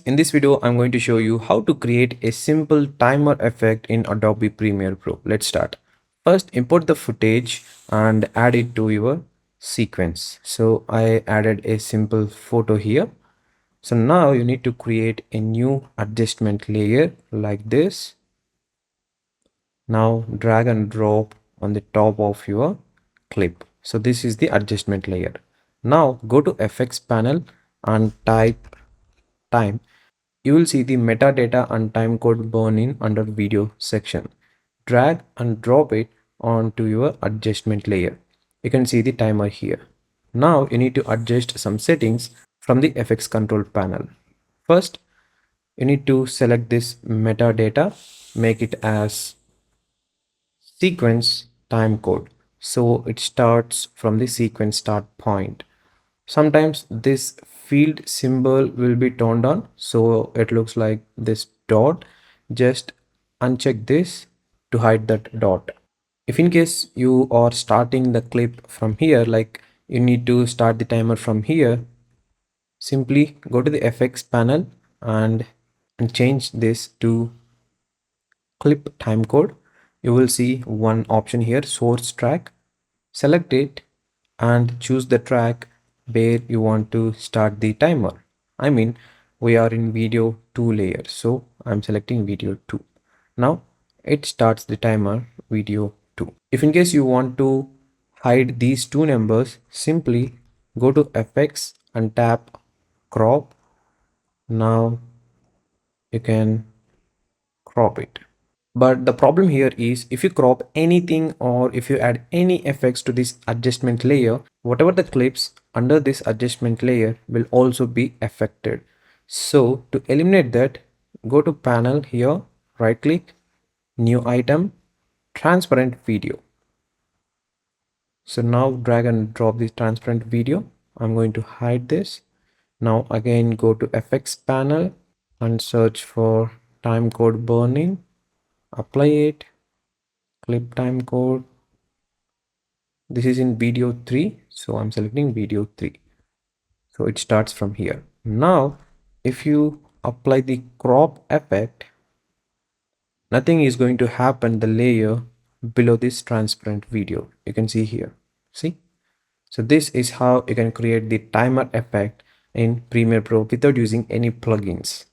in this video I'm going to show you how to create a simple timer effect in Adobe Premiere Pro. Let's start. First, import the footage and add it to your sequence. So I added a simple photo here. So now you need to create a new adjustment layer like this. Now drag and drop on the top of your clip. So this is the adjustment layer. Now go to effects panel and type time. You will see the metadata and timecode burn-in under video section. Drag and drop it onto your adjustment layer. You can see the timer here. Now you need to adjust some settings from the FX control panel. First, you need to select this metadata, make it as sequence timecode. So it starts from the sequence start point. Sometimes this field symbol will be turned on, so it looks like this dot. Just uncheck this to hide that dot. If in case you are starting the clip from here, like you need to start the timer from here, simply go to the FX panel and change this to clip timecode. You will see one option here, source track. Select it and choose the track where you want to start the timer. I mean, we are in video 2 layer, so I'm selecting video 2. Now it starts the timer video 2. If in case you want to hide these two numbers, simply go to FX and tap crop. Now you can crop it. But the problem here is if you crop anything or if you add any effects to this adjustment layer, whatever the clips under this adjustment layer will also be affected. So to eliminate that, go to panel here, right click, new item, transparent video. So now drag and drop this transparent video. I'm going to hide this. Now again go to FX panel and search for timecode burn-in. Apply it, clip timecode. This is in video 3, so I'm selecting video 3. So it starts from here. Now if you apply the crop effect, nothing is going to happen the layer below this transparent video. You can see here, see. So this is how you can create the timer effect in Premiere Pro without using any plugins.